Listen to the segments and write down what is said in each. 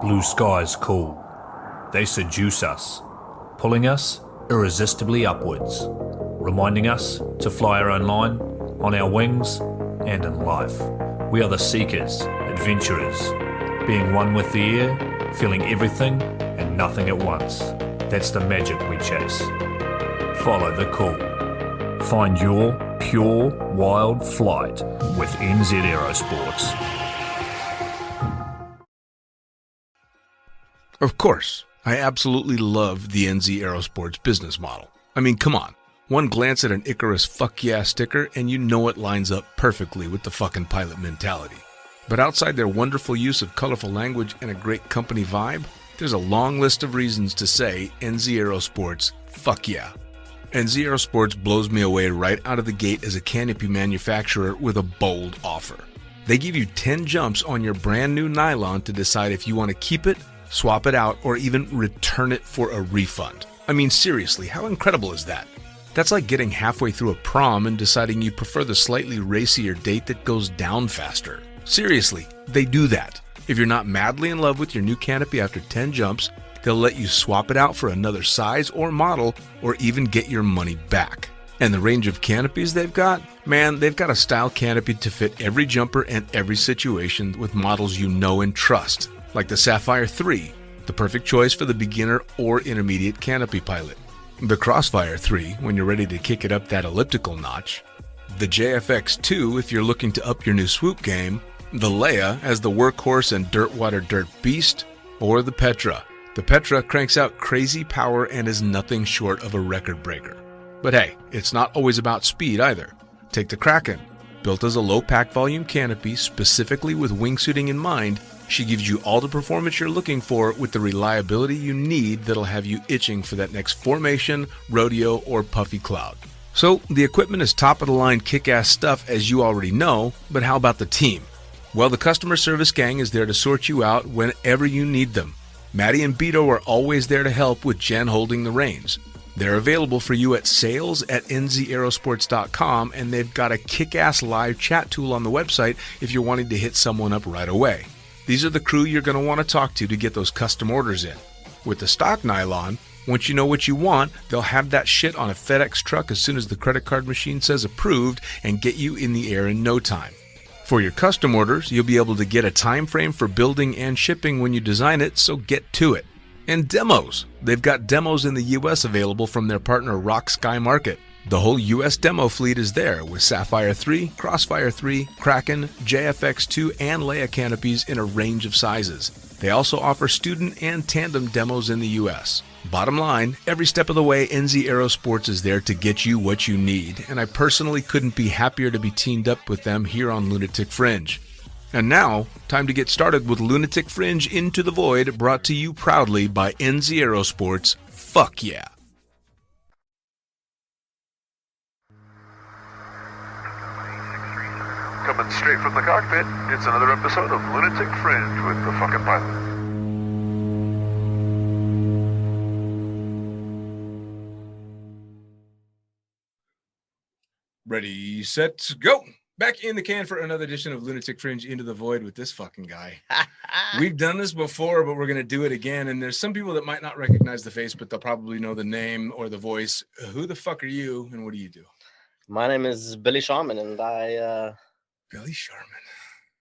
Blue skies call. They seduce us, pulling us irresistibly upwards, reminding us to fly our own line, on our wings, and in life. We are the seekers, adventurers, being one with the air, feeling everything and nothing at once. That's the magic we chase. Follow the call. Find your pure, wild flight with NZ Aerosports. Of course, I absolutely love the NZ Aerosports business model. I mean, come on. One glance at an Icarus fuck yeah sticker and you know it lines up perfectly with the fucking pilot mentality. But outside their wonderful use of colorful language and a great company vibe, there's a long list of reasons to say NZ Aerosports fuck yeah. NZ Aerosports blows me away right out of the gate as a canopy manufacturer with a bold offer. They give you 10 jumps on your brand new nylon to decide if you want to keep it, swap it out, or even return it for a refund. I mean, seriously, how incredible is that? That's like getting halfway through a prom and deciding you prefer the slightly racier date that goes down faster. Seriously, they do that. If you're not madly in love with your new canopy after 10 jumps, they'll let you swap it out for another size or model, or even get your money back. And the range of canopies they've got? Man, they've got a style canopy to fit every jumper and every situation with models you know and trust. Like the Sapphire 3, the perfect choice for the beginner or intermediate canopy pilot. The Crossfire 3, when you're ready to kick it up that elliptical notch. The JFX 2, if you're looking to up your new swoop game. The Leia as the workhorse and dirtwater dirt beast. Or the Petra. The Petra cranks out crazy power and is nothing short of a record breaker. But hey, it's not always about speed either. Take the Kraken. Built as a low pack volume canopy specifically with wingsuiting in mind, she gives you all the performance you're looking for with the reliability you need that'll have you itching for that next formation, rodeo, or puffy cloud. So, the equipment is top-of-the-line kick-ass stuff as you already know, but how about the team? Well, the customer service gang is there to sort you out whenever you need them. Maddie and Beto are always there to help with Jen holding the reins. They're available for you at sales@nzaerosports.com, and they've got a kick-ass live chat tool on the website if you're wanting to hit someone up right away. These are the crew you're going to want to talk to get those custom orders in. With the stock nylon, once you know what you want, they'll have that shit on a FedEx truck as soon as the credit card machine says approved and get you in the air in no time. For your custom orders, you'll be able to get a time frame for building and shipping when you design it, so get to it. And demos. They've got demos in the US available from their partner Rock Sky Market. The whole US demo fleet is there with Sapphire 3, Crossfire 3, Kraken, JFX2, and Leia canopies in a range of sizes. They also offer student and tandem demos in the US. Bottom line, every step of the way, NZ Aerosports is there to get you what you need, and I personally couldn't be happier to be teamed up with them here on Lunatic Fringe. And now, time to get started with Lunatic Fringe Into the Void, brought to you proudly by NZ Aerosports. Fuck yeah! Coming straight from the cockpit, it's another episode of Lunatic Fringe with the fucking pilot. Ready, set, go! Back in the can for another edition of Lunatic Fringe Into the Void with this fucking guy. We've done this before, but we're going to do it again. And there's some people that might not recognize the face, but they'll probably know the name or the voice. Who the fuck are you and what do you do? My name is Billy Sharman, and I... Billy Sharman.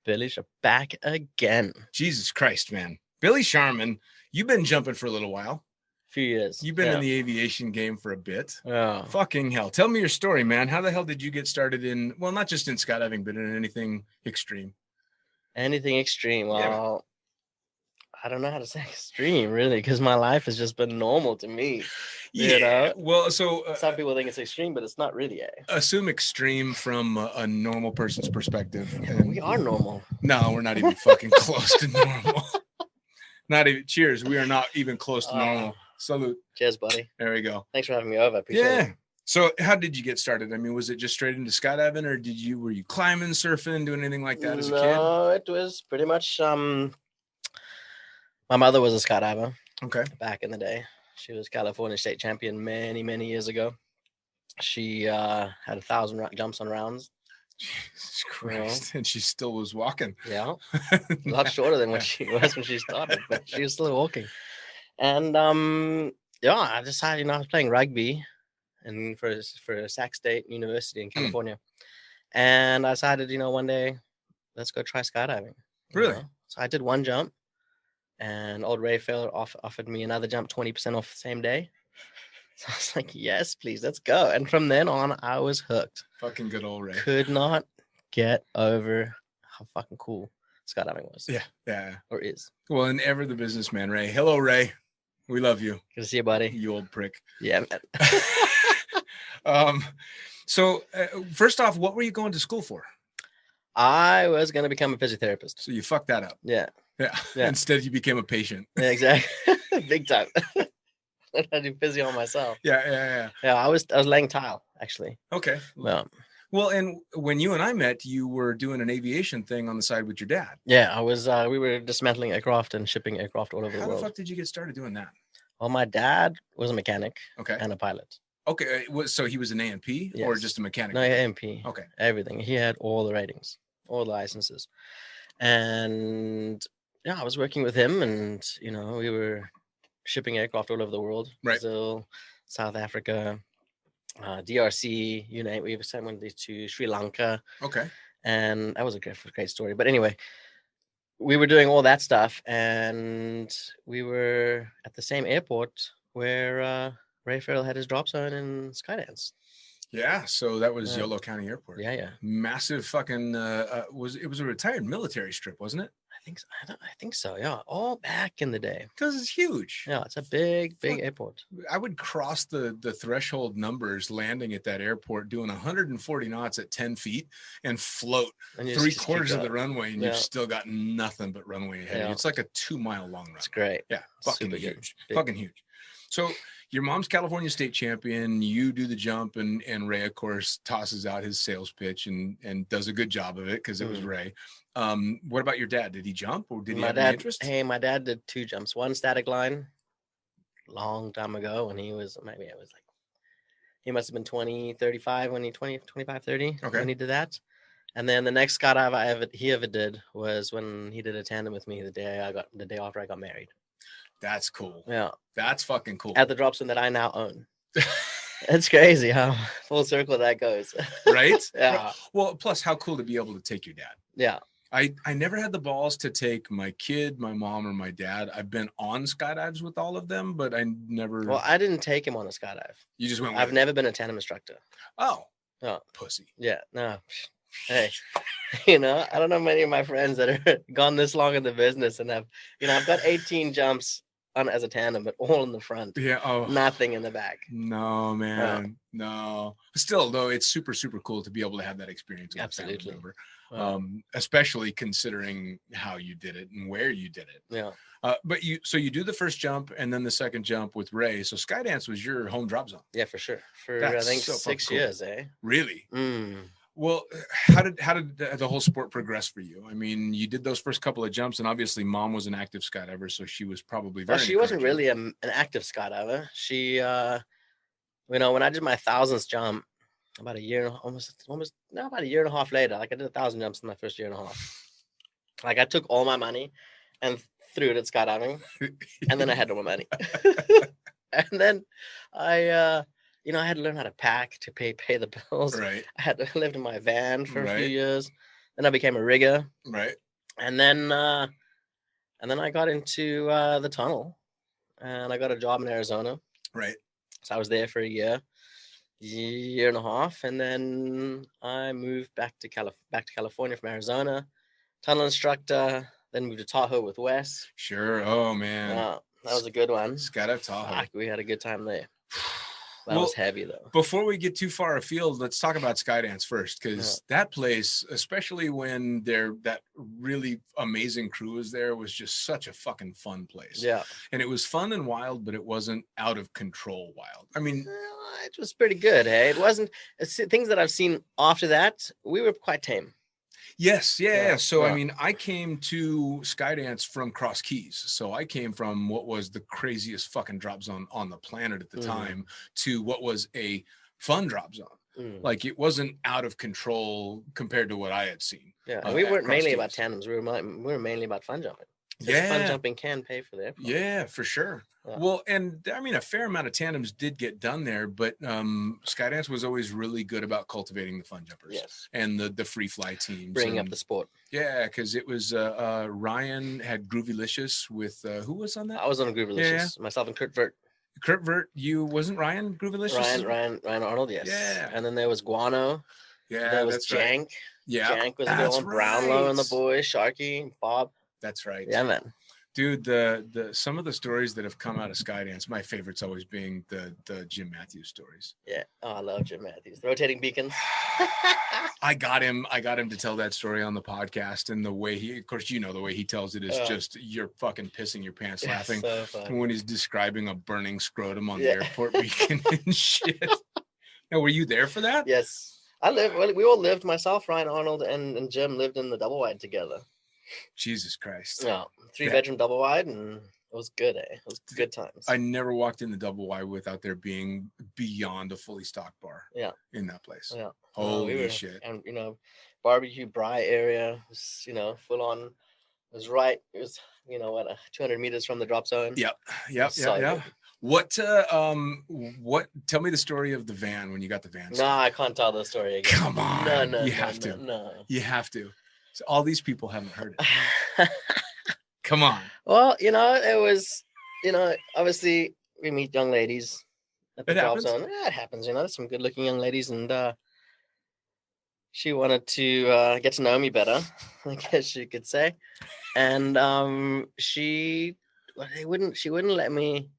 Billy back again. Jesus Christ, man. Billy Sharman, you've been jumping for a little while. Few years. You've been in the aviation game for a bit. Yeah. Fucking hell. Tell me your story, man. How the hell did you get started in, well, not just in skydiving, but in anything extreme? Anything extreme? Well, I don't know how to say extreme, really, because my life has just been normal to me. Yeah. You know? Well, so some people think it's extreme, but it's not really. Assume extreme from a normal person's perspective. And we are normal. No, we're not even fucking close to normal. Not even. Cheers. We are not even close to normal. Salute. Cheers, buddy. There we go. Thanks for having me over. I appreciate it. So how did you get started? I mean, was it just straight into skydiving, or were you climbing, surfing, doing anything like that as a kid? No, it was pretty much. My mother was a skydiver Okay. back in the day. She was California state champion many years ago. She had 1,000 jumps on rounds. Jesus Christ. And she still was walking. Yeah. A lot shorter than what she was when she started, but she was still walking. And I decided, I was playing rugby and for Sac State University in California. And I decided, one day, let's go try skydiving. Really? So I did one jump, and old Ray Ferrell offered me another jump, 20% off the same day. So I was like, yes, please, let's go. And from then on, I was hooked. Fucking good old Ray. Could not get over how fucking cool skydiving was. Yeah. Or is. Well, and ever the businessman, Ray. Hello, Ray. We love you. Good to see you, buddy. You old prick. Yeah, man. So first off, what were you going to school for? I was going to become a physiotherapist. So you fucked that up. Yeah. Instead, you became a patient. Yeah, exactly. Big time. I do physio on myself. Yeah. Yeah, I was laying tile, actually. Okay. Well, and when you and I met, you were doing an aviation thing on the side with your dad. Yeah, I was. We were dismantling aircraft and shipping aircraft all over the world. How the fuck did you get started doing that? Well, my dad was a mechanic. Okay. And a pilot. Okay. So he was an A&P or just a mechanic? No, A&P. Okay. Everything. He had all the ratings, all the licenses. And I was working with him, and, we were shipping aircraft all over the world. Right. Brazil, South Africa, DRC, you name it. We sent one of these to Sri Lanka. Okay. And that was a great story. But anyway, we were doing all that stuff, and we were at the same airport where Ray Ferrell had his drop zone in Skydance. Yeah, so that was Yolo County Airport. Yeah. Massive fucking it was a retired military strip, wasn't it? I think so. Yeah, all back in the day. Because it's huge. Yeah, it's a big airport. I would cross the threshold numbers landing at that airport, doing 140 knots at 10 feet, and float and 3/4 of the runway, and you've still got nothing but runway ahead. Yeah. It's like a 2-mile long run. It's great. Yeah, fucking huge. Fucking huge. So your mom's California state champion. You do the jump, and Ray, of course, tosses out his sales pitch and does a good job of it because it was Ray. What about your dad? Did he jump, or did he have any interest? Hey, my dad did 2 jumps. One static line, long time ago, when he was he must have been 20, 35 when 25, 30 when he did that. And then the next skydive he ever did was when he did a tandem with me the day after I got married. That's cool. Yeah. That's fucking cool. At the drop zone that I now own. It's crazy how full circle that goes. Right? Yeah. Well, plus how cool to be able to take your dad. Yeah. I never had the balls to take my kid, my mom, or my dad. I've been on skydives with all of them, but I never. Well, I didn't take him on a skydive. You just went with I've never been a tandem instructor. Oh. Oh. Pussy. Yeah. No. Hey, I don't know many of my friends that are gone this long in the business and have, I've got 18 jumps on as a tandem, but all in the front. Yeah. Oh. Nothing in the back. No, man. No. Still, though, it's super, super cool to be able to have that experience with Absolutely. a family member. Especially considering how you did it and where you did it. Yeah. But you do the first jump and then the second jump with Ray. So Skydance was your home drop zone. Yeah, for sure. I think so 6 years, eh? Really? Mm. Well, how did the whole sport progress for you? I mean, you did those first couple of jumps, and obviously, mom was an active skydiver, so she was probably very. Well, she wasn't really an active skydiver. She, when I did my 1,000th jump, about a year, about a year and a half later, I did 1,000 jumps in my first year and a half. I took all my money and threw it at skydiving, and then I had no more money. And then I had to learn how to pack to pay the bills. Right. I had to live in my van for a few years. Then I became a rigger. Right. And then I got into the tunnel, and I got a job in Arizona. Right. So I was there for a year and a half, and then I moved back to California from Arizona, tunnel instructor. Then moved to Tahoe with Wes. Sure. Oh man. That was a good one. Skydive Tahoe. Fuck, we had a good time there. That was heavy though. Before we get too far afield, let's talk about Skydance first, because that place, especially when that really amazing crew was there, was just such a fucking fun place. Yeah. And it was fun and wild, but it wasn't out of control wild. I mean, it was pretty good. Hey, it wasn't things that I've seen after that. We were quite tame. Yes. Yeah. So, I mean, I came to Skydance from Cross Keys. So I came from what was the craziest fucking drop zone on the planet at the time to what was a fun drop zone. Like, it wasn't out of control compared to what I had seen. Yeah. And we weren't mainly about tandems. We were mainly about fun jumping. Fun jumping can pay for the aircraft. Yeah, for sure. Yeah. Well, and I mean, a fair amount of tandems did get done there, but Skydance was always really good about cultivating the fun jumpers. Yes. And the free fly teams. Bringing up the sport. Yeah, because it was Ryan had Groovylicious with who was on that? I was on Groovylicious. Yeah. Myself and Kurt Vert. Kurt Vert, wasn't Ryan Groovylicious? Ryan Arnold, yes. Yeah. And then there was Guano. Yeah, there was Jank. Right. Yeah, Jank was a good one. Brownlow and the boys, Sharky, Bob. That's right. Yeah, man. Dude, the some of the stories that have come out of Skydance, my favorite's always being the Jim Matthews stories. Yeah. Oh, I love Jim Matthews. The rotating beacons. I got him to tell that story on the podcast, and the way the way he tells it is just you're fucking pissing your pants laughing when he's describing a burning scrotum on the airport beacon and shit. Now, were you there for that? Yes. We all lived, myself, Ryan Arnold, and Jim lived in the double wide together. Jesus Christ. Yeah. 3-bedroom double wide, and it was good, eh? It was good times. I never walked in the double wide without there being beyond a fully stocked bar. Yeah. In that place. Yeah. Holy shit. And barbecue braai area was, full on. It was right. It was, 200 meters from the drop zone. Yep. Yeah. What tell me the story of the van when you got the van. No, I can't tell the story again. Come on. No, you have to. No. You have to. So all these people haven't heard it. Come on. Well, it was, obviously we meet young ladies at the drop zone. Yeah, it happens. There's some good looking young ladies, and she wanted to get to know me better, I guess you could say. And she wouldn't let me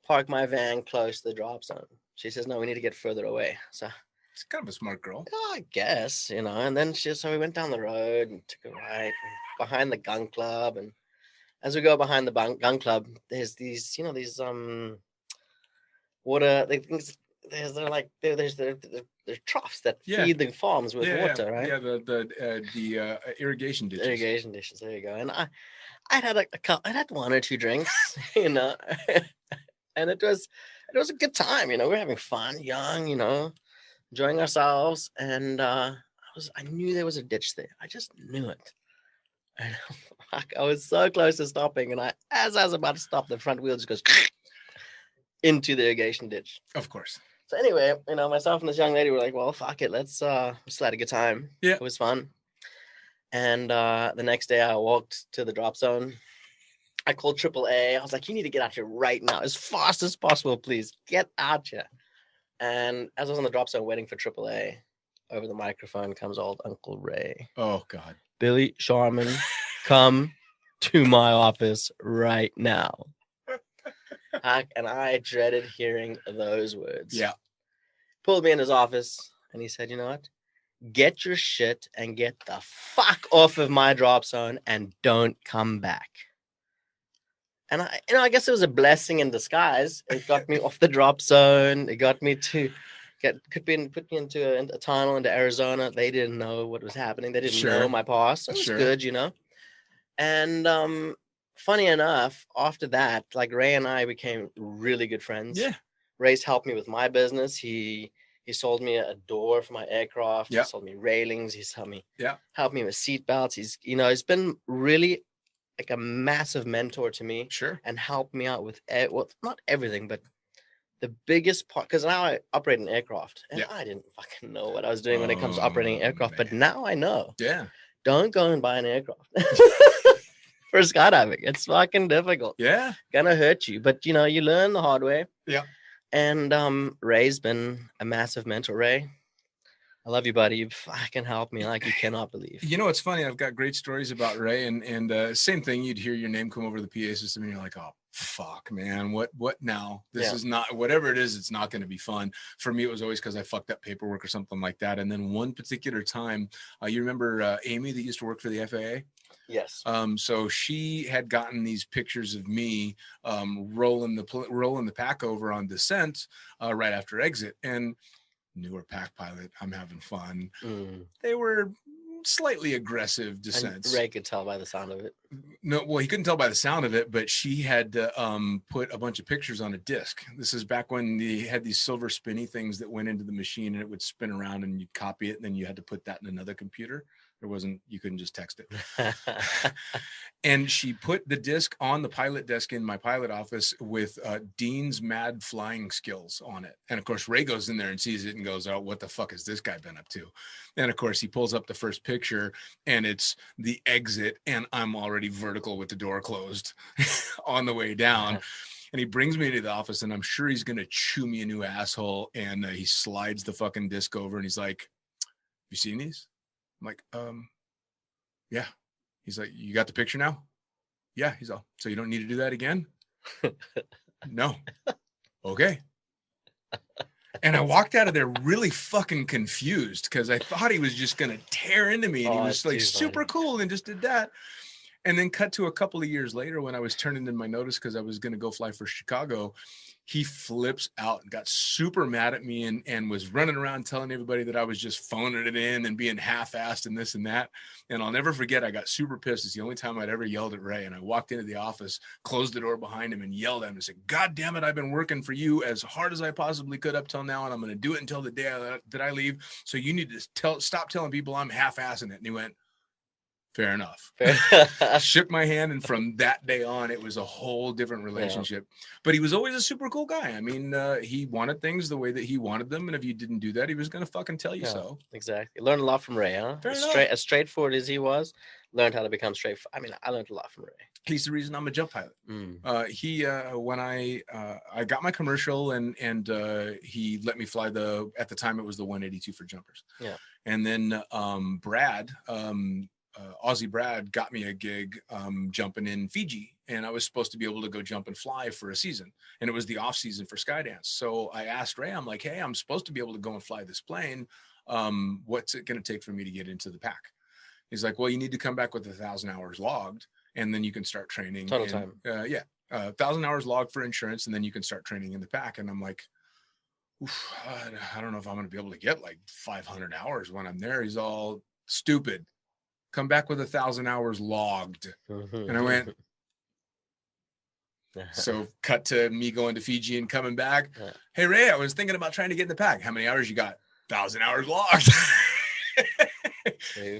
park my van close to the drop zone. She says, no, we need to get further away. So it's kind of a smart girl. I guess, and then so we went down the road and took a right behind the gun club. And as we go behind the gun club, there's these, water, there's troughs that feed the farms with water, right? Yeah, the irrigation ditches. Irrigation dishes, there you go. And I'd had one or two drinks, and it was a good time, we're having fun, young, enjoying ourselves, and I knew there was a ditch there. I just knew it. And I was so close to stopping, and as I was about to stop, the front wheel just goes into the irrigation ditch. Of course. So anyway, myself and this young lady were like, well, fuck it, let's had a good time. Yeah. It was fun. And the next day I walked to the drop zone. I called AAA. I was like, you need to get out here right now, as fast as possible, please. Get out here. And as I was on the drop zone waiting for AAA, over the microphone comes old Uncle Ray. Oh, God. Billy Sharman, come to my office right now. And I dreaded hearing those words. Yeah. Pulled me in his office, and he said, you know what? Get your shit and get the fuck off of my drop zone and don't come back. And I guess it was a blessing in disguise. It got me off the drop zone. It got me to put me into a tunnel into Arizona. They didn't know what was happening. They didn't know my past. It was good, And funny enough, after that, like Ray and I became really good friends. Yeah. Ray's helped me with my business. He sold me a door for my aircraft. Yeah. He sold me railings. He's helped me with seat belts. He's been really like a massive mentor to me. Sure. And helped me out with not everything, but the biggest part, because now I operate an aircraft, and I didn't fucking know what I was doing when it comes to operating an aircraft, but now I know. Yeah. Don't go and buy an aircraft for skydiving. It's fucking difficult. Yeah. Gonna hurt you, but you learn the hard way. Yeah. And Ray's been a massive mentor. Ray, I love you, buddy. You fucking helped me like you cannot believe. It's funny. I've got great stories about Ray, and same thing. You'd hear your name come over the PA system, and you're like, oh, fuck, man, what now? This Yeah. is not, whatever it is, it's not going to be fun. For me, it was always because I fucked up paperwork or something like that. And then one particular time, you remember Amy that used to work for the FAA? Yes. So she had gotten these pictures of me rolling the pack over on descent right after exit, and newer pack pilot, I'm having fun. They were slightly aggressive descents. And Ray could tell by the sound of it. No, well, he couldn't tell by the sound of it, but she had put a bunch of pictures on a disc. This is back when they had these silver spinny things that went into the machine and it would spin around and you'd copy it, and then you had to put that in another computer. You couldn't just text it. And she put the disc on the pilot desk in my pilot office with Dean's Mad Flying Skills on it. And of course, Ray goes in there and sees it and goes, oh, what the fuck has this guy been up to? And of course, he pulls up the first picture and it's the exit, and I'm already vertical with the door closed on the way down. And he brings me to the office, and I'm sure he's going to chew me a new asshole. And he slides the fucking disc over and he's like, you seen these? I'm like, yeah. He's like, you got the picture now? Yeah. He's all, so you don't need to do that again? No. Okay. And I walked out of there really fucking confused because I thought he was just going to tear into me. And he was like super cool and just did that. And then cut to a couple of years later when I was turning in my notice because I was going to go fly for Chicago. He flips out and got super mad at me and was running around telling everybody that I was just phoning it in and being half-assed and this and that. And I'll never forget, I got super pissed. It's the only time I'd ever yelled at Ray. And I walked into the office, closed the door behind him, and yelled at him and said, God damn it, I've been working for you as hard as I possibly could up till now, and I'm going to do it until the day that I leave. So you need to stop telling people I'm half-assing it. And he went, fair enough. Shook my hand, and from that day on, it was a whole different relationship. Yeah. But he was always a super cool guy. I mean, he wanted things the way that he wanted them, and if you didn't do that, he was going to fucking tell you so. Exactly. Learned a lot from Ray, huh? As straightforward as he was, learned how to become straightforward. I mean, I learned a lot from Ray. He's the reason I'm a jump pilot. When I got my commercial, and he let me fly at the time it was the 182 for jumpers. Yeah. And then Brad. Aussie Brad got me a gig jumping in Fiji, and I was supposed to be able to go jump and fly for a season, and it was the off season for Skydance. So I asked Ray, I'm like, hey, I'm supposed to be able to go and fly this plane. What's it going to take for me to get into the pack? He's like, well, you need to come back with 1,000 hours logged, and then you can start training. Total time. 1,000 hours logged for insurance, and then you can start training in the pack. And I'm like, I don't know if I'm going to be able to get like 500 hours when I'm there. He's all, stupid. Come back with 1,000 hours logged. And I went, so cut to me going to Fiji and coming back. Hey, Ray, I was thinking about trying to get in the pack. How many hours you got? 1,000 hours logged.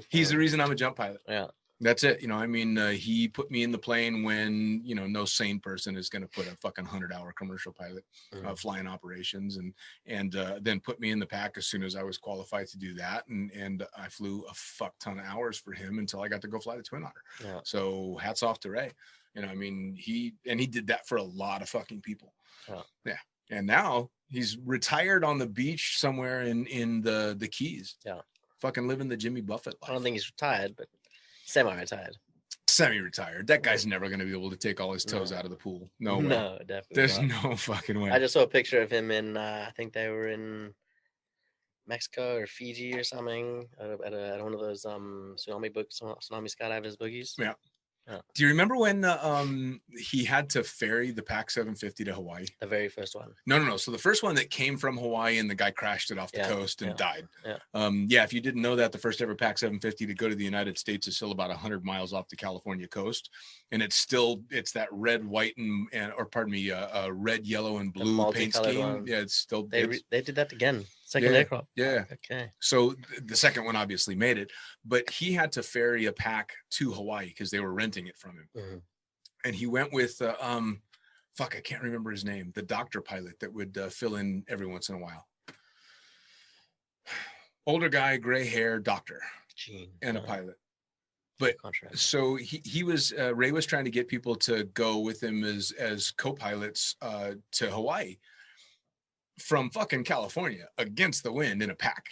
He's the reason I'm a jump pilot. Yeah. That's it. I mean, he put me in the plane when, no sane person is going to put a fucking 100-hour commercial pilot flying operations, and then put me in the pack as soon as I was qualified to do that. And I flew a fuck ton of hours for him until I got to go fly the Twin Otter. Yeah. So hats off to Ray. I mean, he did that for a lot of fucking people. Yeah. And now he's retired on the beach somewhere in the Keys. Yeah. Fucking living the Jimmy Buffett life. I don't think he's retired, but semi-retired. Semi-retired. That guy's never going to be able to take all his toes out of the pool. No way. No, definitely There's not. No fucking way. I just saw a picture of him in, I think they were in Mexico or Fiji or something at one of those tsunami skydivers boogies. Yeah. Yeah. Do you remember when he had to ferry the Pac 750 to Hawaii? The very first one. No. So the first one that came from Hawaii, and the guy crashed it off the coast and died. Yeah. If you didn't know that, the first ever Pac 750 to go to the United States is still about 100 miles off the California coast, and it's that red, white, and red, yellow, and blue paint scheme. One. Yeah, it's still they did that again. Second aircraft. Yeah. Okay. So the second one obviously made it, but he had to ferry a pack to Hawaii because they were renting it from him. Mm-hmm. And he went with, I can't remember his name, the doctor pilot that would fill in every once in a while. Older guy, gray hair, doctor, and a pilot. But so he was, Ray was trying to get people to go with him as co-pilots to Hawaii from fucking California against the wind in a pack.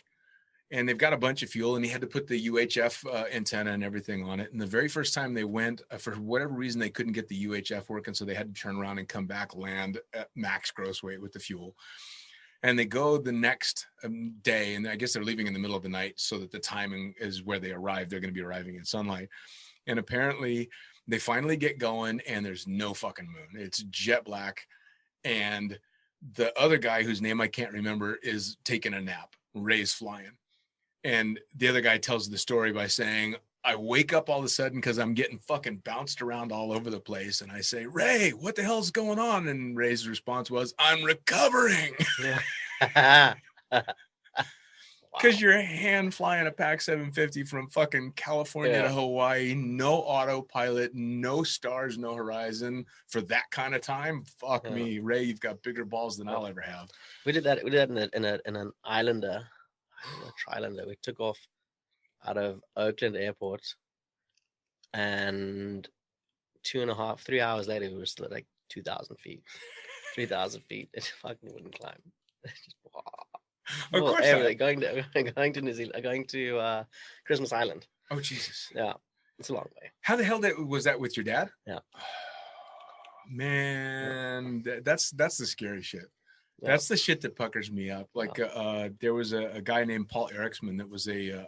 and they've got a bunch of fuel, and he had to put the UHF antenna and everything on it. And the very first time they went, for whatever reason, they couldn't get the UHF working, so they had to turn around and come back, land at max gross weight with the fuel. And they go the next day, and I guess they're leaving in the middle of the night so that the timing is where they arrive. They're going to be arriving in sunlight. And apparently they finally get going, and there's no fucking moon. It's jet black. And the other guy, whose name I can't remember, is taking a nap. Ray's flying. And the other guy tells the story by saying, I wake up all of a sudden because I'm getting fucking bounced around all over the place. And I say, Ray, what the hell's going on? And Ray's response was, I'm recovering. Yeah. Because you're hand flying a Pac 750 from fucking California to Hawaii, no autopilot, no stars, no horizon for that kind of time. Fuck me, Ray, you've got bigger balls than I'll ever have. We did that. We did that in an Islander, a Trilander. We took off out of Oakland Airport, and 3 hours later, we were still at like 2,000 feet, 3,000 feet. It fucking wouldn't climb. Just, wow. Of course, going to New Zealand, going to Christmas Island. Oh Jesus! Yeah, it's a long way. How the hell was that with your dad? Yeah, man, that's the scary shit. Yeah. That's the shit that puckers me up. Like there was a guy named Paul Eriksman that was a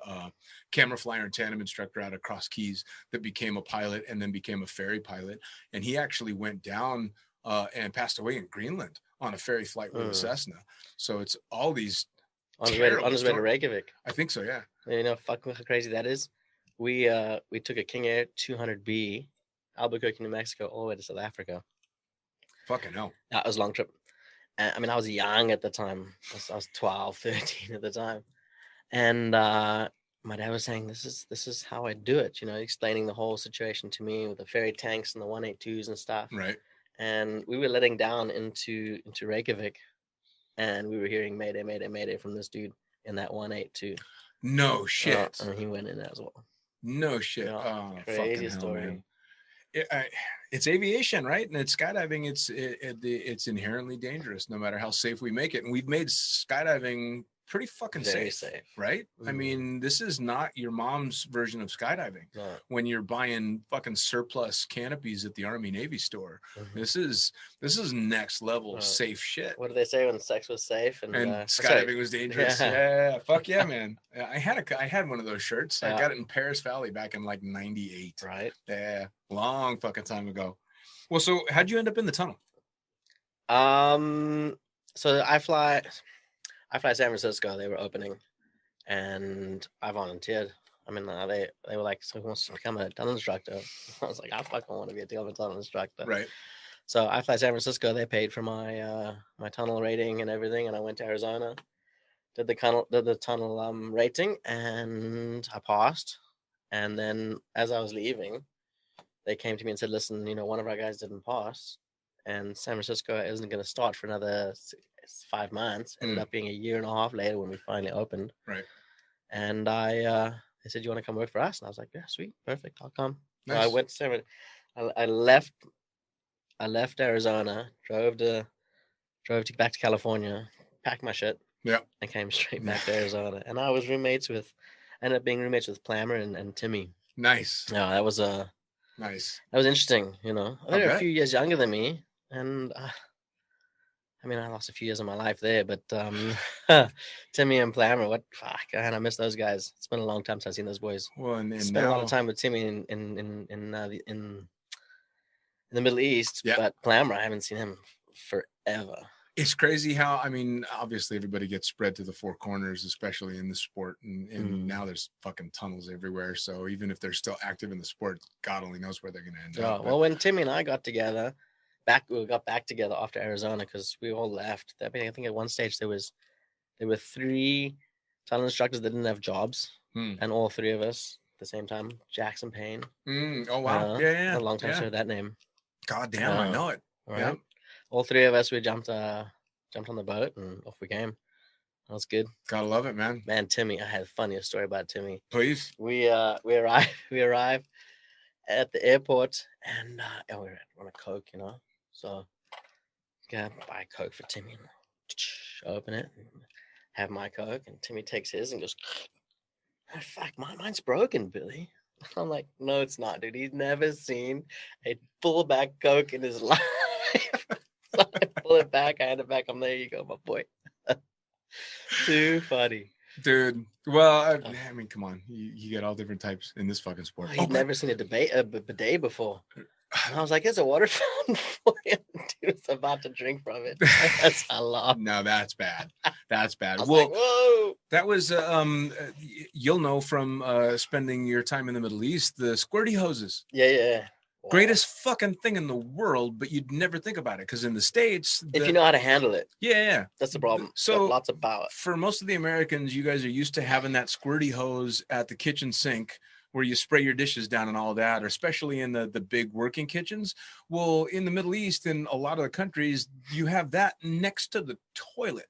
camera flyer and tandem instructor out of Cross Keys that became a pilot and then became a ferry pilot, and he actually went down and passed away in Greenland on a ferry flight with a Cessna. So it's all these on his way to Reykjavik. I think so, yeah. You know, fuck how crazy that is. We took a King Air 200B, Albuquerque, New Mexico, all the way to South Africa. Fucking hell. That was a long trip. I mean, I was young at the time. I was 12, 13 at the time. And my dad was saying, this is how I do it, you know, explaining the whole situation to me with the ferry tanks and the 182s and stuff. Right. And we were letting down into Reykjavik, and we were hearing Mayday, Mayday, Mayday from this dude in that 182. No shit. And he went in as well. No shit. Yeah, crazy fucking story. Hell, man. It's aviation, right? And it's skydiving. It's inherently dangerous, no matter how safe we make it. And we've made skydiving pretty fucking safe, right? Mm-hmm. I mean, this is not your mom's version of skydiving. No. When you're buying fucking surplus canopies at the Army Navy store, this is next level safe shit. What do they say when sex was safe and skydiving was dangerous? Yeah, fuck yeah, man. I had one of those shirts. Yeah. I got it in Paris Valley back in like '98. Right. Yeah, long fucking time ago. Well, so how'd you end up in the tunnel? So I fly San Francisco. They were opening, and I volunteered. I mean, they were like, "So who wants to become a tunnel instructor?" I was like, "I fucking want to be a tunnel instructor." Right. So I fly San Francisco. They paid for my my tunnel rating and everything, and I went to Arizona, did the tunnel rating, and I passed. And then as I was leaving, they came to me and said, "Listen, you know, one of our guys didn't pass, and San Francisco isn't going to start for another 5 months." Ended up being a year and a half later when we finally opened. Right. And they said, "You want to come work for us?" And I was like, "Yeah, sweet, perfect, I'll come." Nice. So I went to I left Arizona, drove back to California, packed my shit, and came straight back to Arizona. And I was ended up being roommates with Plammer and Timmy. Nice. Yeah, that was nice. That was interesting, you know. They're a few years younger than me, and I mean, I lost a few years of my life there, but Timmy and Plammer, what fuck, man, I miss those guys. It's been a long time since I've seen those boys. Well, and spent a lot of time with Timmy in the Middle East, but Plammer, I haven't seen him forever. It's crazy how, I mean, obviously everybody gets spread to the four corners, especially in the sport, and now there's fucking tunnels everywhere. So even if they're still active in the sport, God only knows where they're going to end up. Well, when Timmy and I got together, we got back together after Arizona because we all left. I think at one stage there were 3 tunnel instructors that didn't have jobs, and all 3 of us at the same time. Jackson Payne. Oh wow, yeah. A long time since that name. God damn, I know it. Right? Yeah. All 3 of us, we jumped on the boat and off we came. That was good. Gotta love it, man. Man, Timmy, I had a funniest story about Timmy. Please. We arrived at the airport and we were on a Coke, you know. So buy a Coke for Timmy and open it and have my Coke, and Timmy takes his and goes Fuck, mine's broken, Billy. I'm like, no, it's not, dude. He's never seen a fullback Coke in his life. So I pull it back, I hand it back. I'm there you go, my boy. Too funny. Dude, well, I mean, come on. You get all different types in this fucking sport. He'd never seen a bidet before. And I was like, there's a water fountain for you. Dude was about to drink from it. That's a lot. No, that's bad. That's bad. I was Well, like, whoa. that was, you'll know from spending your time in the Middle East, the squirty hoses. Yeah. Wow. Greatest fucking thing in the world, but you'd never think about it because in the States, if you know how to handle it, yeah, that's the problem. So lots of power. For most of the Americans, you guys are used to having that squirty hose at the kitchen sink where you spray your dishes down and all that, or especially in the big working kitchens. Well, in the Middle East, in a lot of the countries, you have that next to the toilet,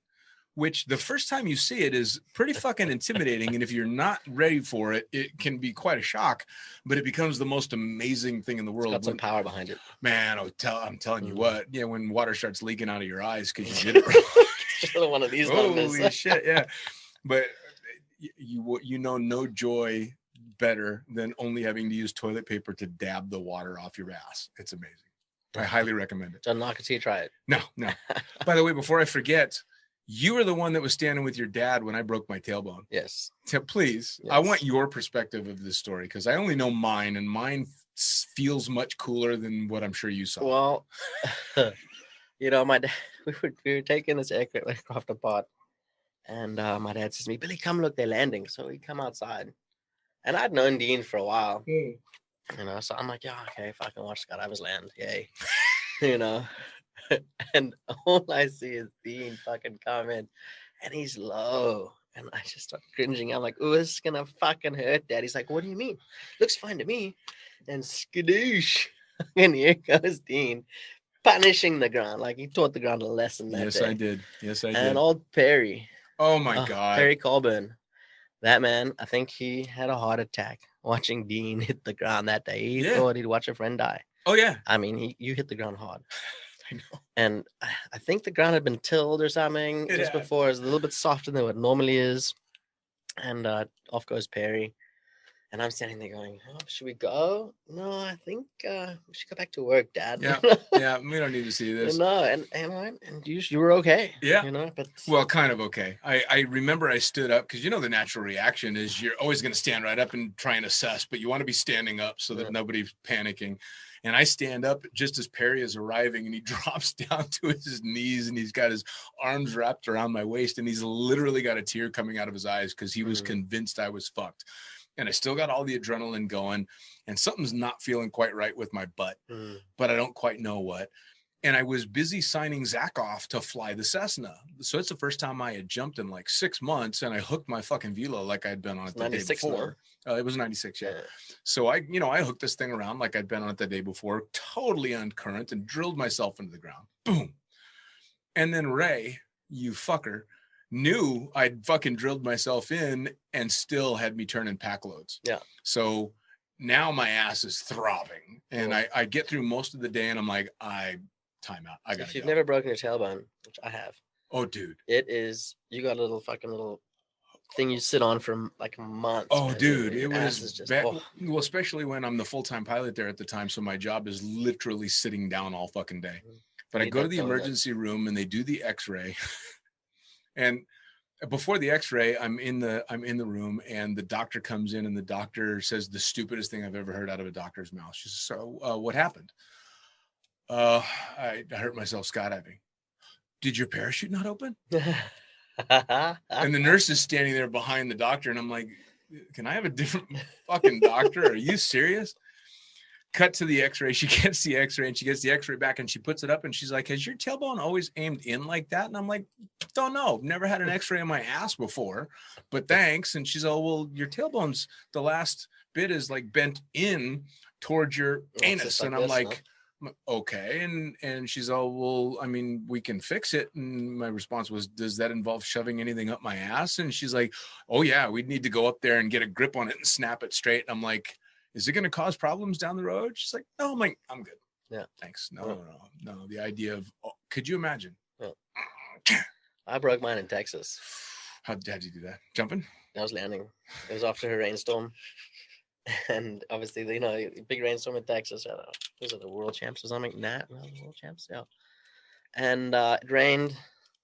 which the first time you see it is pretty fucking intimidating. And if you're not ready for it, it can be quite a shock, but it becomes the most amazing thing in the world. It's got some power behind it. Man, I'm telling you what, yeah, when water starts leaking out of your eyes because you did it wrong. Just one of these Holy shit, yeah. But you know no joy better than only having to use toilet paper to dab the water off your ass. It's amazing. I highly recommend it. John Knockety, try it. No. By the way, before I forget, you were the one that was standing with your dad when I broke my tailbone. Yes. Please, yes. I want your perspective of this story because I only know mine, and mine feels much cooler than what I'm sure you saw. Well, you know, my dad, we were taking this aircraft apart, and my dad says to me, Billy, come look, they're landing. So we come outside. And I'd known Dean for a while, you know, so I'm like, yeah, okay, if I can watch Skydivers land, yay, you know. And all I see is Dean fucking come in, and he's low, and I just start cringing. I'm like, oh, this is gonna fucking hurt, Dad. He's like, what do you mean? Looks fine to me. And skadoosh, and here goes Dean, punishing the ground, like he taught the ground a lesson that day. Yes, I did. And old Perry. Oh my God, Perry Colburn. That man, I think he had a heart attack watching Dean hit the ground that day. He thought he'd watch a friend die. Oh, yeah. I mean, you hit the ground hard. I know. And I think the ground had been tilled or something just before. It was a little bit softer than what it normally is. And off goes Perry. And I'm standing there going, oh, should we go? No, I think we should go back to work, Dad. Yeah, we don't need to see this. No, and you were okay. Yeah. You know, but well, kind of okay. I remember I stood up because, you know, the natural reaction is you're always going to stand right up and try and assess, but you want to be standing up so that nobody's panicking. And I stand up just as Perry is arriving, and he drops down to his knees, and he's got his arms wrapped around my waist, and he's literally got a tear coming out of his eyes because he was convinced I was fucked. And I still got all the adrenaline going, and something's not feeling quite right with my butt, but I don't quite know what. And I was busy signing Zach off to fly the Cessna. So it's the first time I had jumped in like 6 months, and I hooked my fucking velo like I'd been on it the day before. It was 96, yeah. So I hooked this thing around like I'd been on it the day before, totally on current, and drilled myself into the ground. Boom. And then Ray, you fucker, knew I'd fucking drilled myself in and still had me turning pack loads. Yeah. So now my ass is throbbing, and I get through most of the day, and I'm like, time out. I gotta If you've never broken your tailbone, which I have. Oh, dude. It is, you got a little thing you sit on for like months. Oh, man. Dude. It was just, well, especially when I'm the full-time pilot there at the time. So my job is literally sitting down all fucking day. But I go to the emergency room, and they do the x-ray. And before the x-ray, I'm in the room, and the doctor comes in, and the doctor says the stupidest thing I've ever heard out of a doctor's mouth. She says, so what happened? I hurt myself skydiving. Did your parachute not open? And the nurse is standing there behind the doctor, and I'm like, can I have a different fucking doctor? Are you serious? Cut to the x-ray. She gets the x-ray, and she gets the x-ray back, and she puts it up, and she's like, has your tailbone always aimed in like that? And I'm like, don't know. Never had an x-ray on my ass before, but thanks. And she's, oh, well, your tailbone's, the last bit is like bent in towards your anus. And I'm like, okay. And she's, oh, well, I mean, we can fix it. And my response was, does that involve shoving anything up my ass? And she's like, oh yeah, we'd need to go up there and get a grip on it and snap it straight. I'm like, is it going to cause problems down the road? She's like, no. I'm like, I'm good. Yeah. Thanks. No. The idea of, could you imagine? I broke mine in Texas. How'd you do that? Jumping? I was landing. It was after a rainstorm, and obviously, big rainstorm in Texas. Was it the World Champs or something? Nah, no, the World Champs. Yeah. And it rained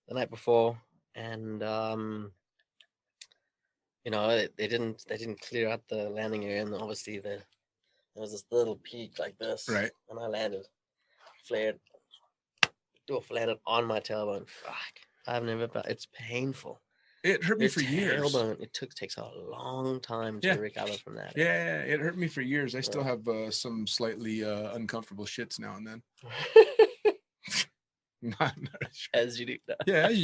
the night before, and they didn't clear out the landing area, and obviously there was this little peak like this, Right. and I landed, flared, landed on my tailbone. Fuck, I've never. It's painful. It hurt me for years. Tailbone. It takes a long time to recover from that. Yeah, it hurt me for years. I still have some slightly uncomfortable shits now and then. Not sure. As you do. No. Yeah, as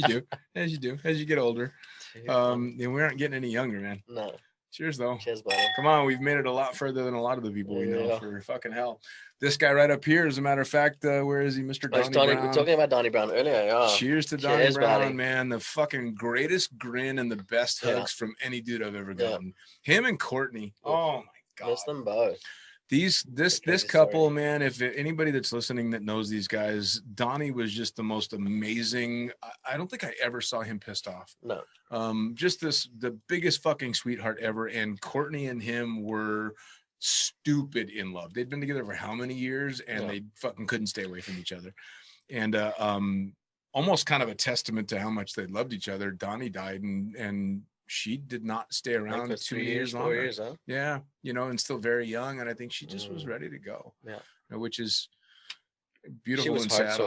you do, as you get older. And we aren't getting any younger, man. No. Cheers, though. Cheers, buddy. Come on, we've made it a lot further than a lot of the people we know. For fucking hell. This guy right up here, as a matter of fact, where is he, Mr. Donnie Brown? We were talking about Donnie Brown earlier. Yeah. Cheers to Donnie Brown, buddy. Man. The fucking greatest grin and the best hugs from any dude I've ever gotten. Him and Courtney. Oh my God. Miss them both. This couple, man, if anybody that's listening that knows these guys, Donnie was just the most amazing. I don't think I ever saw him pissed off. No. Just the biggest fucking sweetheart ever. And Courtney and him were stupid in love. They'd been together for how many years, and they fucking couldn't stay away from each other. And almost kind of a testament to how much they loved each other. Donnie died, and she did not stay around 2 years longer. 4 years, huh? Yeah, and still very young, and I think she just was ready to go. Yeah, which is beautiful and sad.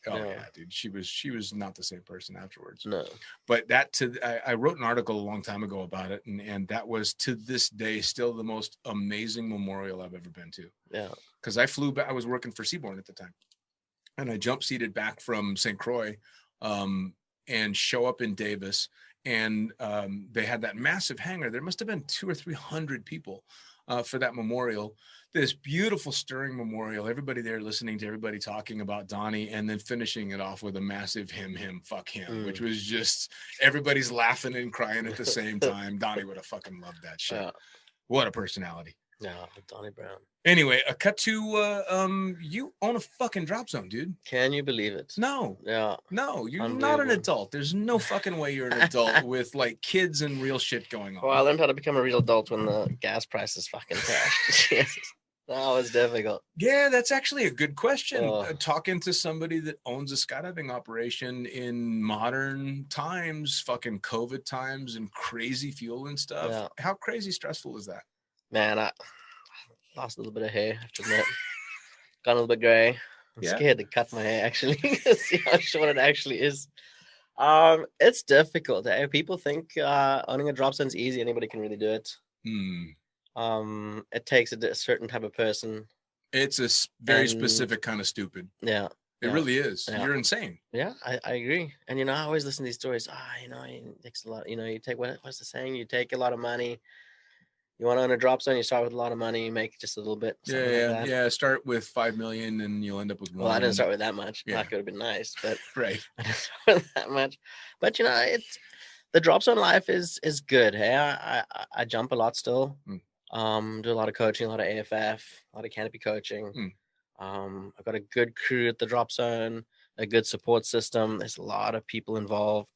Yeah, dude, she was not the same person afterwards. No, but I wrote an article a long time ago about it, and that was to this day still the most amazing memorial I've ever been to. Yeah, because I flew back. I was working for Seabourn at the time, and I jump seated back from St. Croix, and show up in Davis. And they had that massive hangar. There must have been 200 or 300 people for that memorial. This beautiful, stirring memorial. Everybody there listening to everybody talking about Donnie, and then finishing it off with a massive him, fuck him, which was just everybody's laughing and crying at the same time. Donnie would have fucking loved that shit. Yeah. What a personality. Yeah, Donnie Brown. Anyway, a cut to you own a fucking drop zone, dude. Can you believe it? No. Yeah. No, you're not an adult. There's no fucking way you're an adult with like kids and real shit going on. Well, I learned how to become a real adult when the gas prices fucking crashed. That was difficult. Yeah, that's actually a good question. Talking to somebody that owns a skydiving operation in modern times, fucking COVID times and crazy fuel and stuff. Yeah. How crazy stressful is that? Man, I lost a little bit of hair, I have to admit. Got a little bit gray. I'm scared to cut my hair, actually, to see how short it actually is. It's difficult. People think owning a drop zone is easy. Anybody can really do it. It takes a certain type of person. It's a very specific kind of stupid. Yeah. It really is. Yeah. You're insane. Yeah, I agree. And, I always listen to these stories. It takes a lot. You take, what's the saying? You take a lot of money. You want to own a drop zone, you start with a lot of money, you make just a little bit. Yeah. Start with 5 million and you'll end up with 1 million. Well, I didn't start with that much. Yeah. That could have been nice, but right. I didn't start with that much. But it's the drop zone life is good. Hey, I jump a lot still. Do a lot of coaching, a lot of AFF, a lot of canopy coaching. I've got a good crew at the drop zone, a good support system. There's a lot of people involved,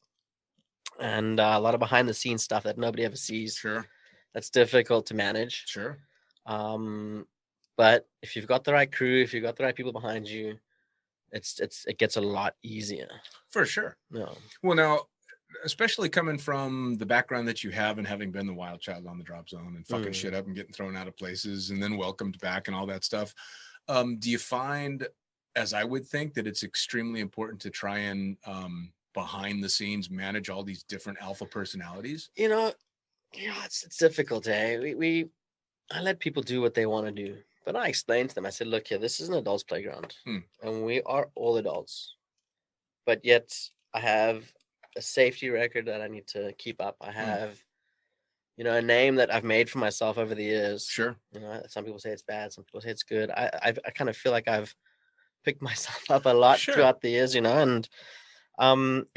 and a lot of behind the scenes stuff that nobody ever sees. Sure. That's difficult to manage. Sure. But if you've got the right crew, if you've got the right people behind you, it gets a lot easier. For sure. No. Well, now, especially coming from the background that you have and having been the wild child on the drop zone and fucking shit up and getting thrown out of places and then welcomed back and all that stuff. Do you find, as I would think, that it's extremely important to try and behind the scenes manage all these different alpha personalities? It's difficult. I let people do what they want to do, but I explained to them. I said, "Look here, this is an adults' playground, and we are all adults. But yet, I have a safety record that I need to keep up. I have, a name that I've made for myself over the years. Sure. Some people say it's bad, some people say it's good. I kind of feel like I've picked myself up a lot throughout the years, and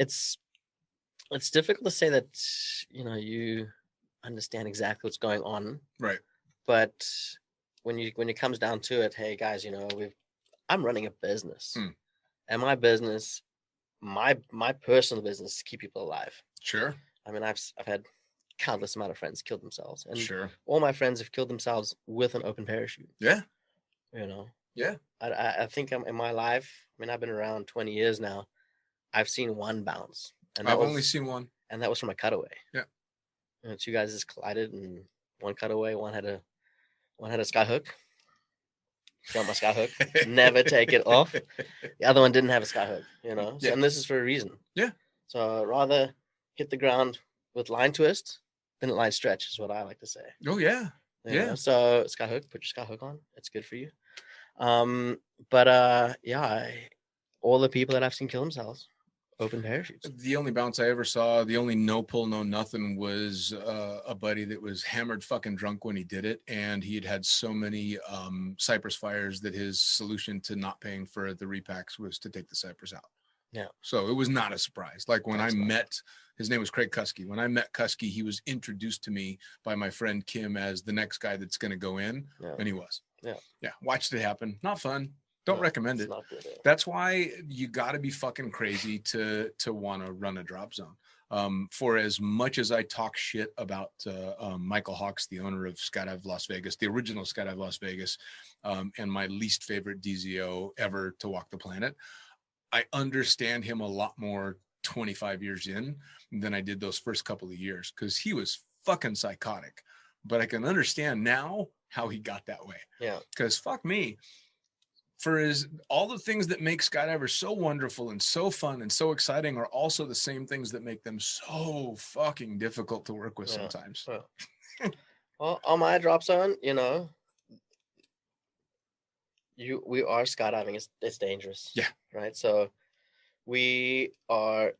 it's difficult to say that you understand exactly what's going on, right? But when it comes down to it, hey guys, I'm running a business, and my business, my personal business, is to keep people alive. Sure. I mean, I've had countless amount of friends killed themselves, and Sure. all my friends have killed themselves with an open parachute. Yeah. You know. Yeah. I think in my life, I mean, I've been around 20 years now. I've seen one bounce, and I've only seen one. and that was from a cutaway. Yeah. You know, two guys just collided, and one cutaway, one had a skyhook. Got my skyhook. Never take it off. The other one didn't have a skyhook. You know, so, Yeah. and this is for a reason. Yeah. So rather hit the ground with line twist than line stretch is what I like to say. Oh yeah. You Yeah. know? So skyhook, put your skyhook on. It's good for you. But yeah, all the people that I've seen kill themselves, open parachutes. The only bounce I ever saw, the only no pull, no nothing was a buddy that was hammered fucking drunk when he did it. And he had had so many cypress fires that his solution to not paying for the repacks was to take the cypress out. Yeah. So it was not a surprise. Like when That's I nice. met, his name was Craig Kuski. When I met Kuski, he was introduced to me by my friend Kim as the next guy that's going to go in. Yeah. And he was. Yeah. Yeah. Watched it happen. Not fun. Don't No, recommend it's it. not good. That's why you got to be fucking crazy to want to run a drop zone. For as much as I talk shit about Michael Hawks, the owner of Skydive Las Vegas, the original Skydive Las Vegas, and my least favorite DZO ever to walk the planet, I understand him a lot more 25 years in than I did those first couple of years, because he was fucking psychotic. But I can understand now how he got that way. Yeah. Because fuck me. For all the things that make skydivers so wonderful and so fun and so exciting are also the same things that make them so fucking difficult to work with sometimes. Yeah. Well, on my drop zone, you know, we are skydiving. It's dangerous. Yeah. Right. So we are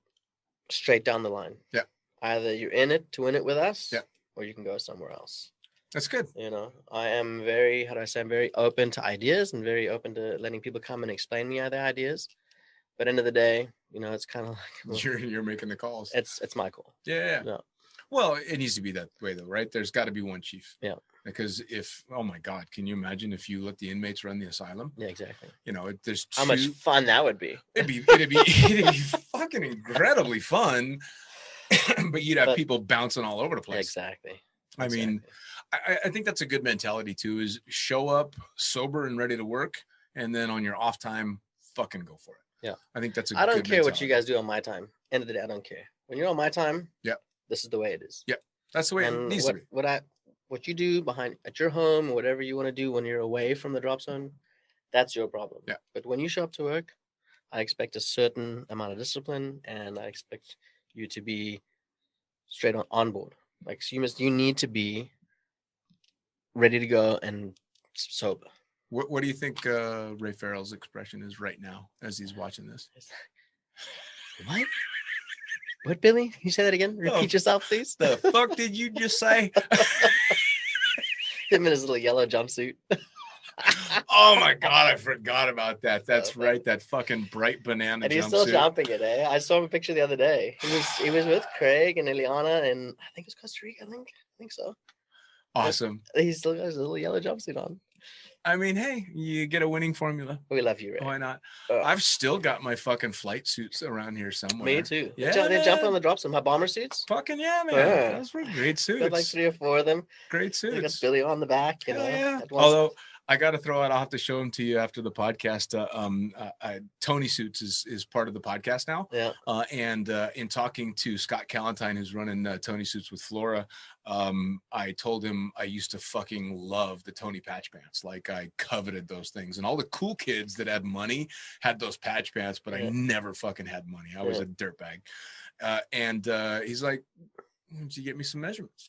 straight down the line. Yeah. Either you're in it to win it with us, yeah, or you can go somewhere else. That's good. You know, I am very, how do I say, I'm very open to ideas and very open to letting people come and explain me their ideas. But end of the day, you know, it's kind of like you're making the calls. It's my call. Yeah. Yeah. Well, it needs to be that way though, right? There's got to be one chief. Yeah. Because if, oh my God, can you imagine if you let the inmates run the asylum? Yeah, exactly. You know, there's how much fun that would be. It'd be fucking incredibly fun. But you'd have people bouncing all over the place. Exactly. I mean, I think that's a good mentality too, is show up sober and ready to work. And then on your off time, fucking go for it. Yeah. I think that's I don't good care mentality. what you guys do on my time. End of the day, I don't care. When you're on my time, yeah, this is the way it is. Yeah. That's the way it needs to be. What you do at your home, whatever you want to do when you're away from the drop zone, that's your problem. Yeah. But when you show up to work, I expect a certain amount of discipline, and I expect you to be straight on board. Like, so you need to be ready to go and sober. What do you think Ray Ferrell's expression is right now as he's watching this? What? What, Billy? Can you say that again? Repeat yourself, please. The fuck did you just say? Him in his little yellow jumpsuit. Oh my God, I forgot about that. That's right. That fucking bright banana and he's jumpsuit. still jumping it, eh? I saw him a picture the other day. He was with Craig and Ileana, and I think it was Costa Rica. I think so. Awesome. But he still got his little yellow jumpsuit on. I mean, hey, you get a winning formula. We love you, Ray. Why not? I've still got my fucking flight suits around here somewhere. Me too. Yeah, they're jumping on the drops in my bomber suits. Fucking yeah, man. Those were great suits. Got like 3 or 4 of them. Great suits. They got Billy on the back. You know. Yeah. Although I got to throw out, I'll have to show them to you after the podcast. Tony Suits is part of the podcast now. Yeah. And in talking to Scott Callentine, who's running Tony Suits with Flora, I told him I used to fucking love the Tony patch pants. Like I coveted those things, and all the cool kids that had money had those patch pants, but I never fucking had money. I was a dirtbag. And he's like, "Why don't you get me some measurements?"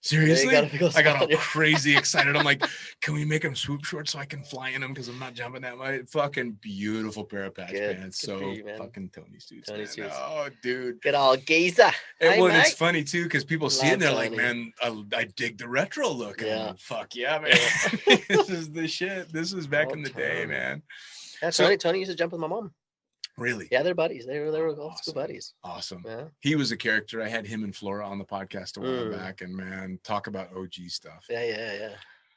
Seriously? I got all crazy excited. I'm like, can we make them swoop shorts so I can fly in them? Because I'm not jumping that much. Fucking beautiful pair of patch pants. Good so you, fucking Tony Suits. Tony Suits. Oh, dude. Get all geezer. It's funny too, because people see it and they're Tony. like, man, I dig the retro look. And I'm like, fuck yeah, man. Yeah. This is the shit. This was back in the day, man. Yeah, Tony used to jump with my mom. Really? Yeah, they're buddies. They were old school buddies. Awesome. Yeah. He was a character. I had him and Flora on the podcast a while back, and man, talk about OG stuff. Yeah.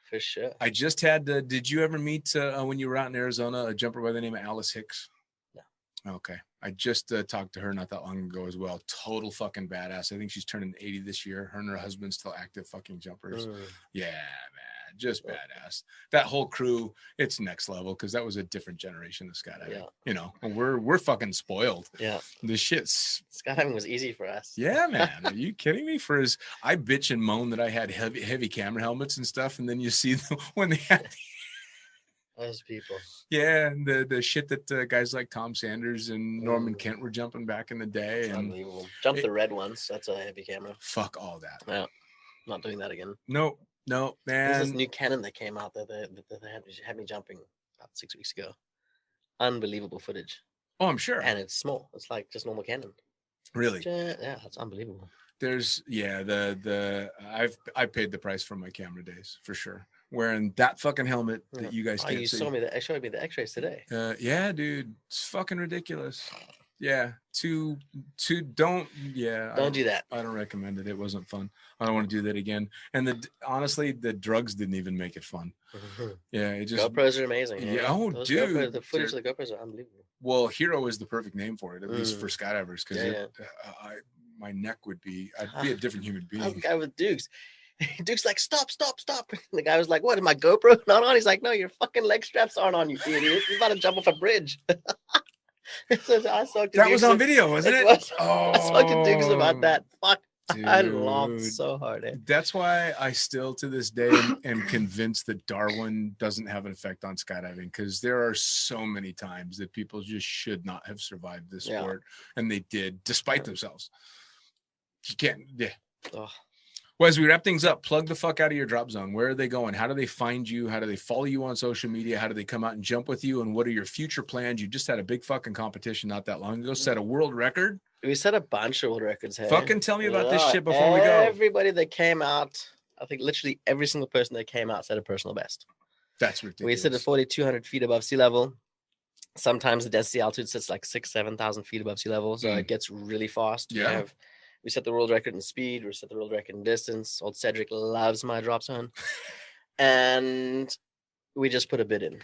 For sure. I just had did you ever meet when you were out in Arizona a jumper by the name of Alice Hicks? No. Okay. I just talked to her not that long ago as well. Total fucking badass. I think she's turning 80 this year. Her and her husband still active fucking jumpers. Yeah, man, just badass. That whole crew, it's next level because that was a different generation of skydiving. Yeah. You know, we're fucking spoiled. Yeah. The shit's skydiving was easy for us. Yeah, man. Are you kidding me? I bitch and moan that I had heavy camera helmets and stuff, and then you see them when they had those people. Yeah, and the shit that guys like Tom Sanders and Norman Kent were jumping back in the day. That's and unbelievable. Jump the red ones. That's a heavy camera. Fuck all that. Yeah, not doing that again. No, man. There's this new Canon that came out that had me jumping about 6 weeks ago. Unbelievable footage. Oh, I'm sure. And it's small. It's like just normal Canon. Really? Yeah, that's unbelievable. There's I've paid the price for my camera days for sure. Wearing that fucking helmet that you guys can't see. Showed me the X-rays today. Yeah, dude, it's fucking ridiculous. Yeah, don't do that. I don't recommend it. It wasn't fun. I don't want to do that again. And honestly, the drugs didn't even make it fun. Yeah, it just GoPros are amazing. Yeah, dude, the footage of the GoPros are unbelievable. Well, Hero is the perfect name for it, at least for skydivers, because my neck would be. I'd be a different human being. I was the guy with Dukes. Duke's like, stop. And the guy was like, what, is my GoPro not on? He's like, no, your fucking leg straps aren't on, you idiot. You're about to jump off a bridge. So that was on video, wasn't it? I talked to Dukes about that. Fuck. Dude. I laughed so hard. That's why I still to this day am convinced that Darwin doesn't have an effect on skydiving, because there are so many times that people just should not have survived this sport, and they did despite themselves. You can't. Oh. Well, as we wrap things up, plug the fuck out of your drop zone. Where are they going? How do they find you? How do they follow you on social media? How do they come out and jump with you? And what are your future plans? You just had a big fucking competition not that long ago. Set a world record. We set a bunch of world records. Hey? Fucking tell me about this shit before we go. Everybody that came out, I think literally every single person that came out set a personal best. That's ridiculous. We sit at 4,200 feet above sea level. Sometimes the density altitude sits like 7,000 feet above sea level. So it gets really fast. Yeah. We set the world record in speed. We set the world record in distance. Old Cedric loves my drop zone. And we just put a bid in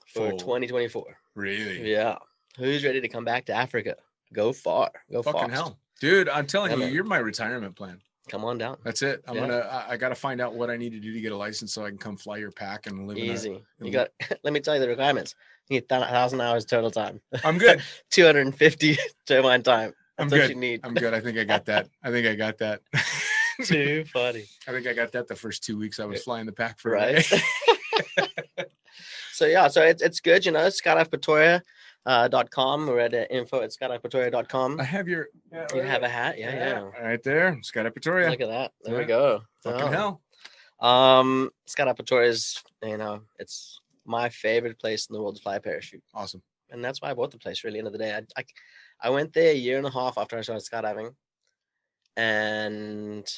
for 2024. Really? Yeah. Who's ready to come back to Africa? Go far. Go fucking fast. Hell. Dude, I'm telling you, you're my retirement plan. Come on down. That's it. I got to find out what I need to do to get a license so I can come fly your pack and live easy. Let me tell you the requirements. You need 1,000 hours total time. I'm good. 250 turbine time. That's what you need. I'm good. I think I got that. Too funny. I think I got that the first 2 weeks I was flying the pack for right. So it's good, Skydive Pretoria.com. We're at info@skydivepretoria.com. I have you have a hat, yeah. Right there, Skydive Pretoria. Look at that. There we go. Fucking hell. Skydive Pretoria is, it's my favorite place in the world to fly a parachute. Awesome. And that's why I bought the place. Really, end of the day, I went there a year and a half after I started skydiving, and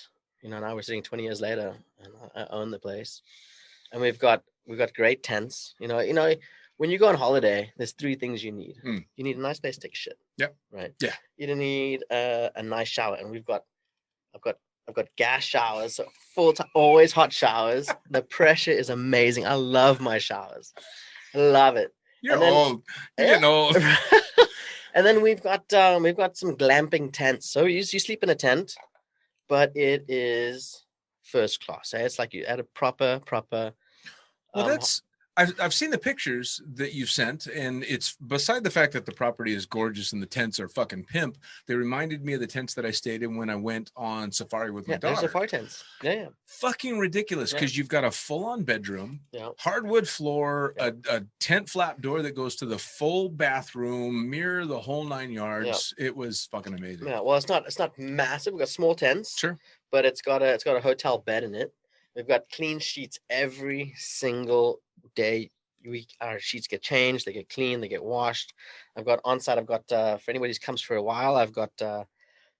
now we're sitting 20 years later, and I own the place, and we've got great tents. When you go on holiday, there's three things you need. You need a nice place to take a shit. Yep. Right. Yeah. You need a nice shower, and I've got gas showers, so full time, always hot showers. The pressure is amazing. I love my showers. I love it. You're old. You're getting old. And then we've got some glamping tents. So you sleep in a tent, but it is first class. It's like you at a proper. Well, I've seen the pictures that you've sent, and it's beside the fact that the property is gorgeous and the tents are fucking pimp. They reminded me of the tents that I stayed in when I went on safari with my daughter. They're safari tents. Yeah. Fucking ridiculous, because you've got a full-on bedroom, hardwood floor, a tent flap door that goes to the full bathroom, mirror, the whole 9 yards. It was fucking amazing. Yeah. Well, it's not massive. We've got small tents. Sure. But it's got a hotel bed in it. We've got clean sheets every single day. Our sheets get changed, they get cleaned, they get washed. I've got for anybody who comes for a while, I've got a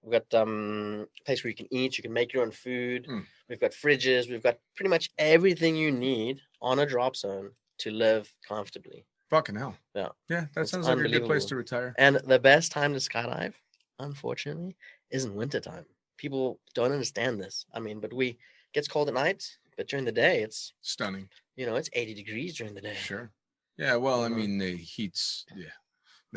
place where you can eat, you can make your own food. We've got fridges, we've got pretty much everything you need on a drop zone to live comfortably. Fucking hell. Yeah, that sounds like a good place to retire. And the best time to skydive, unfortunately, is in wintertime. People don't understand this. But it gets cold at night, but during the day it's stunning. It's 80 degrees during the day. Sure. Yeah. Well, the heat's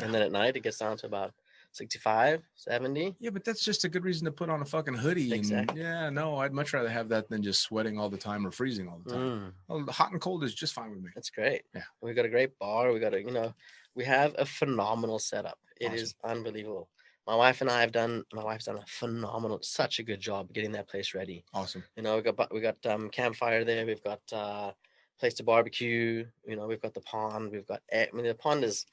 And then at night, it gets down to about 65, 70. Yeah, but that's just a good reason to put on a fucking hoodie. Exactly. And yeah, no, I'd much rather have that than just sweating all the time or freezing all the time. Well, hot and cold is just fine with me. That's great. Yeah. We got a great bar. We got we have a phenomenal setup. It is unbelievable. My wife's done such a good job getting that place ready. Awesome. We got campfire there. We've got place to barbecue. We've got the pond. The pond is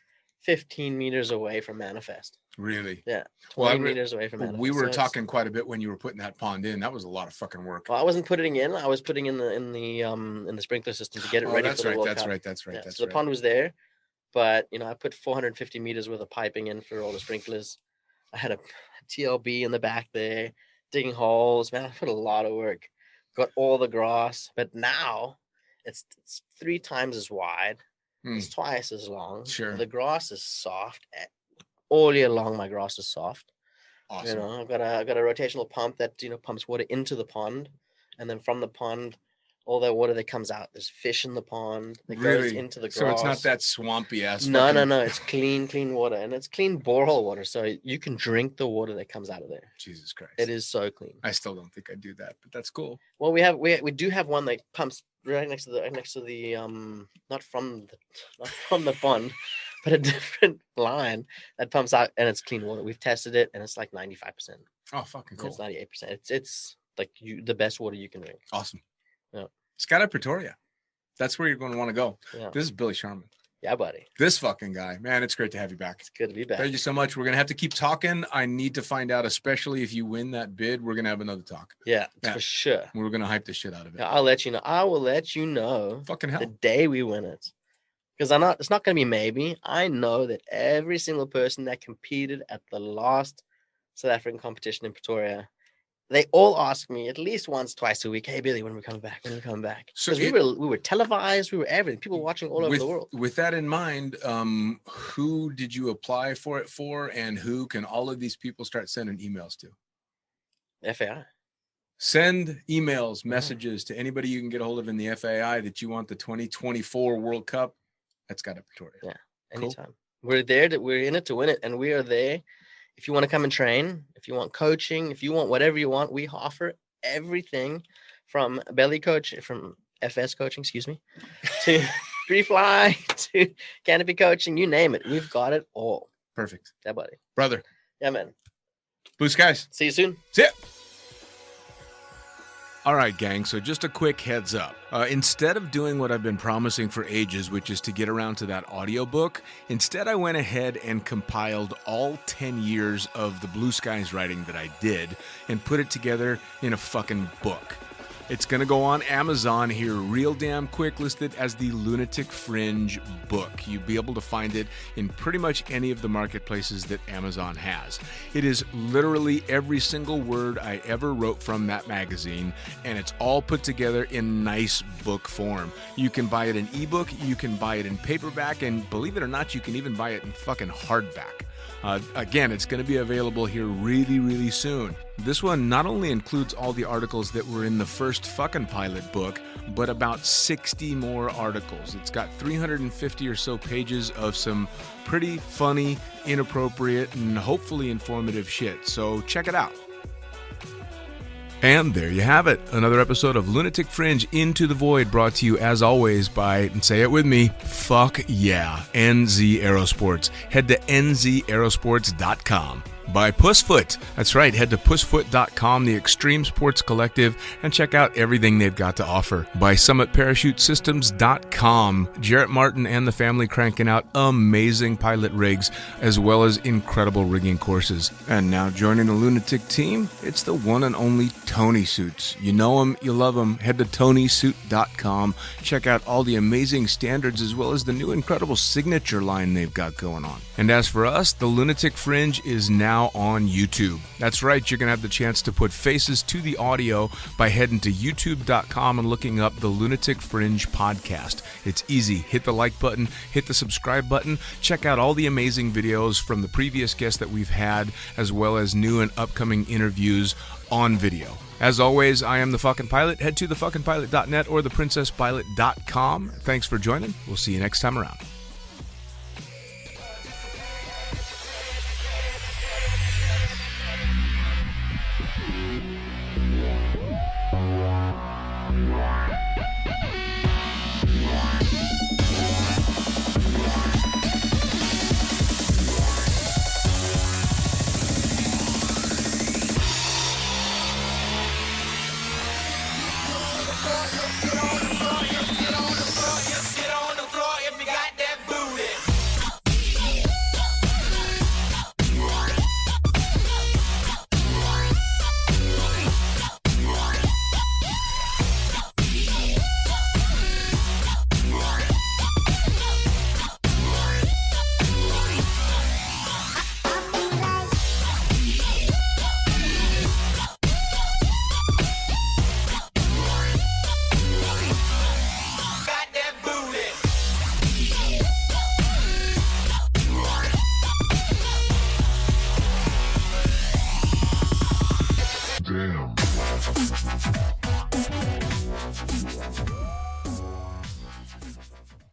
15 meters away from Manifest. Really? Yeah. 20 meters away from Manifest. We were talking quite a bit when you were putting that pond in. That was a lot of fucking work. Well, I wasn't putting it in. I was putting in the sprinkler system to get it ready for the World Cup. That's right. So the pond was there, but I put 450 meters worth of piping in for all the sprinklers. I had a TLB in the back there, digging holes. Man, I put a lot of work. Got all the grass, but now it's 3 times as wide. It's twice as long. Sure. The grass is soft. All year long, my grass is soft. Awesome. I've got a rotational pump that pumps water into the pond, and then from the pond, all that water that comes out, there's fish in the pond that goes into the grass. So it's not that swampy ass. No. It's clean water, and it's clean borehole water, so you can drink the water that comes out of there. Jesus Christ. It is so clean. I still don't think I do that, but that's cool. Well, we do have one that pumps right next to the not from the pond, but a different line that pumps out, and it's clean water. We've tested it, and it's like 95%. Oh, fucking cool. It's 98%. It's like the best water you can drink. Awesome. Yeah. Skydive Pretoria. That's where you're going to want to go. Yeah. This is Billy Sharman. Yeah, buddy. This fucking guy. Man, it's great to have you back. It's good to be back. Thank you so much. We're going to have to keep talking. I need to find out, especially if you win that bid, we're going to have another talk. Yeah, for sure. We're going to hype the shit out of it. I'll let you know. I will let you know Fucking hell. the day we win it. Because it's not going to be maybe. I know that every single person that competed at the last South African competition in Pretoria, they all ask me at least once, twice a week, "Hey Billy, when are we coming back? When are we coming back?" So Because we were televised, we were everything. People watching all over the world. With that in mind, who did you apply for it for, and who can all of these people start sending emails to? FAI. Send emails, messages to anybody you can get a hold of in the FAI that you want the 2024 World Cup at Skydive Pretoria. Yeah, anytime. Cool. We're in it to win it, and we are there. If you want to come and train, if you want coaching, if you want whatever you want, we offer everything from belly coach, from FS coaching, to free fly, to canopy coaching, you name it. We've got it all. Perfect. Yeah, buddy. Brother. Yeah, man. Blue skies. See you soon. See ya. All right, gang, so just a quick heads up. Instead of doing what I've been promising for ages, which is to get around to that audiobook, instead I went ahead and compiled all 10 years of the Blue Skies writing that I did and put it together in a fucking book. It's going to go on Amazon here real damn quick, listed as the Lunatic Fringe book. You'll be able to find it in pretty much any of the marketplaces that Amazon has. It is literally every single word I ever wrote from that magazine, and it's all put together in nice book form. You can buy it in ebook, you can buy it in paperback, and believe it or not, you can even buy it in fucking hardback. Again, it's going to be available here really, really soon. This one not only includes all the articles that were in the first fucking pilot book, but about 60 more articles. It's got 350 or so pages of some pretty funny, inappropriate, and hopefully informative shit. So check it out. And there you have it. Another episode of Lunatic Fringe Into the Void, brought to you as always by, and say it with me, fuck yeah, NZ Aerosports. Head to nzaerosports.com. By Pussfoot. That's right, head to pussfoot.com, the extreme sports collective, and check out everything they've got to offer. By summitparachutesystems.com. Jarrett Martin and the family cranking out amazing pilot rigs, as well as incredible rigging courses. And now joining the Lunatic team, it's the one and only Tony Suits. You know him, you love him. Head to tonysuit.com. Check out all the amazing standards, as well as the new incredible signature line they've got going on. And as for us, the Lunatic Fringe is now on YouTube. That's right, you're going to have the chance to put faces to the audio by heading to youtube.com and looking up the Lunatic Fringe podcast. It's easy. Hit the like button, hit the subscribe button, check out all the amazing videos from the previous guests that we've had, as well as new and upcoming interviews on video. As always, I am the fucking pilot. Head to thefuckingpilot.net or theprincesspilot.com. Thanks for joining. We'll see you next time around.